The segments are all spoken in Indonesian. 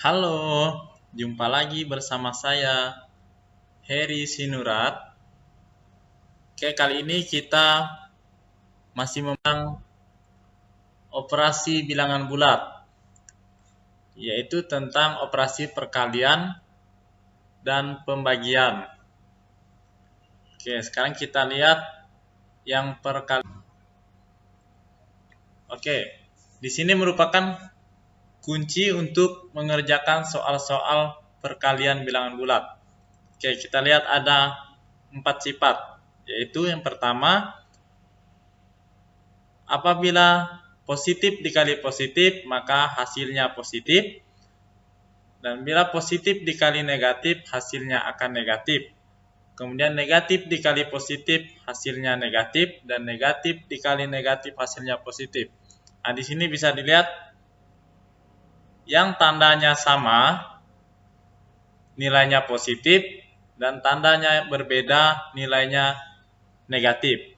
Halo, jumpa lagi bersama saya, Heri Sinurat. Oke, kali ini kita masih membahas operasi bilangan bulat, yaitu tentang operasi perkalian dan pembagian. Oke, sekarang kita lihat yang perkalian. Oke, di sini merupakan kunci untuk mengerjakan soal-soal perkalian bilangan bulat. Oke, kita lihat ada 4 sifat, yaitu yang pertama, apabila positif dikali positif, maka hasilnya positif. Dan bila positif dikali negatif, hasilnya akan negatif. Kemudian negatif dikali positif, hasilnya negatif. Dan negatif dikali negatif, hasilnya positif. Nah, di sini bisa dilihat yang tandanya sama, nilainya positif. Dan tandanya berbeda, nilainya negatif.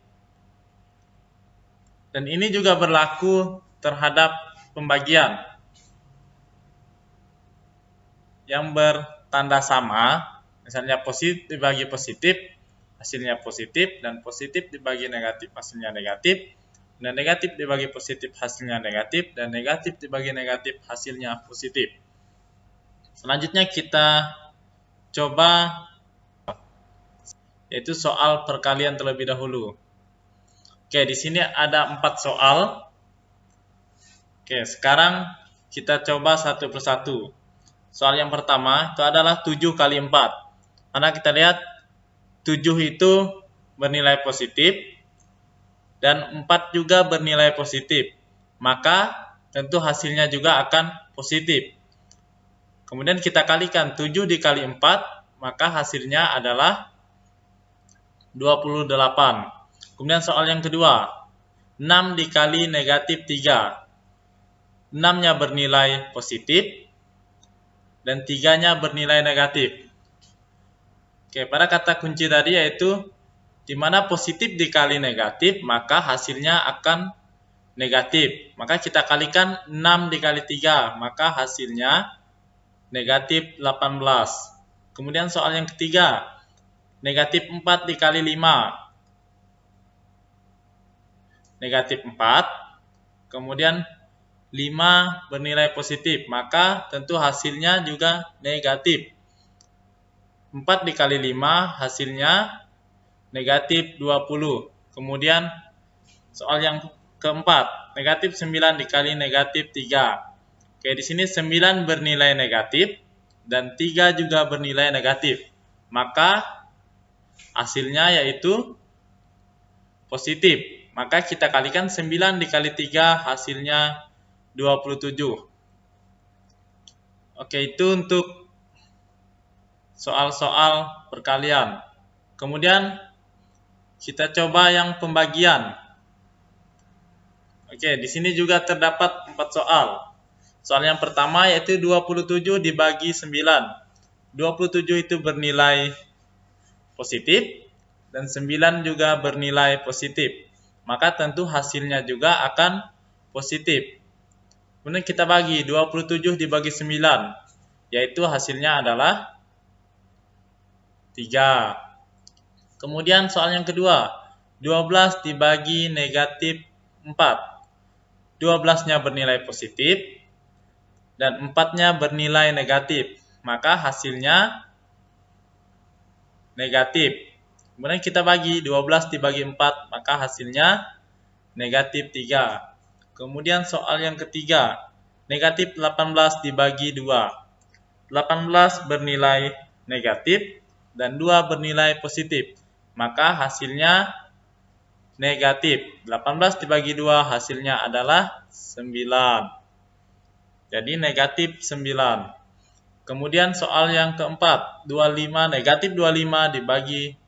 Dan ini juga berlaku terhadap pembagian yang bertanda sama, misalnya positif dibagi positif, hasilnya positif, dan positif dibagi negatif, hasilnya negatif, dan negatif dibagi positif, hasilnya negatif, dan negatif dibagi negatif, hasilnya positif. Selanjutnya kita coba, yaitu soal perkalian terlebih dahulu. Oke, di sini ada 4 soal. Oke, sekarang kita coba satu persatu. Soal yang pertama itu adalah 7 kali 4. Karena kita lihat 7 itu bernilai positif dan 4 juga bernilai positif. Maka tentu hasilnya juga akan positif. Kemudian kita kalikan 7 dikali 4, maka hasilnya adalah 28. Kemudian soal yang kedua, 6 dikali negatif 3. 6-nya bernilai positif dan 3-nya bernilai negatif. Oke, pada kata kunci tadi yaitu di mana positif dikali negatif, maka hasilnya akan negatif. Maka kita kalikan 6 dikali 3, maka hasilnya negatif 18. Kemudian soal yang ketiga, negatif 4 dikali 5. Negatif 4. Kemudian 5 bernilai positif, maka tentu hasilnya juga negatif. 4 dikali 5 hasilnya negatif 20. Kemudian soal yang keempat, negatif 9 dikali negatif 3. Oke, di sini 9 bernilai negatif dan 3 juga bernilai negatif. Maka hasilnya yaitu positif. Maka kita kalikan 9 dikali 3 hasilnya 27. Oke, itu untuk soal-soal perkalian. Kemudian kita coba yang pembagian. Oke, di sini juga terdapat 4 soal. Soal yang pertama yaitu 27 dibagi 9. 27 itu bernilai positif dan 9 juga bernilai positif. Maka tentu hasilnya juga akan positif. Kemudian kita bagi 27 dibagi 9, yaitu hasilnya adalah 3. Kemudian soal yang kedua, 12 dibagi negatif 4. 12-nya bernilai positif dan 4-nya bernilai negatif. Maka hasilnya negatif. Kemudian kita bagi 12 dibagi 4, maka hasilnya negatif 3. Kemudian soal yang ketiga, negatif 18 dibagi 2. 18 bernilai negatif dan 2 bernilai positif. Maka hasilnya negatif. 18 dibagi 2 hasilnya adalah 9. Jadi negatif 9. Kemudian soal yang keempat, 25 negatif 25 dibagi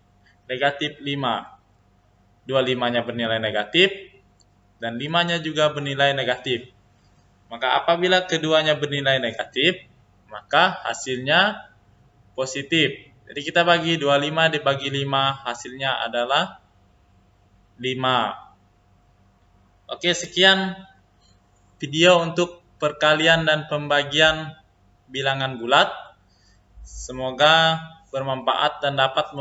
negatif 5. 25-nya bernilai negatif dan 5-nya juga bernilai negatif. Maka apabila keduanya bernilai negatif, maka hasilnya positif. Jadi kita bagi 25 dibagi 5, hasilnya adalah 5. Oke, sekian video untuk perkalian dan pembagian bilangan bulat. Semoga bermanfaat dan dapat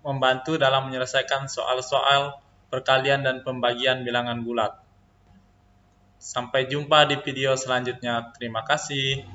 membantu dalam menyelesaikan soal-soal perkalian dan pembagian bilangan bulat. Sampai jumpa di video selanjutnya. Terima kasih.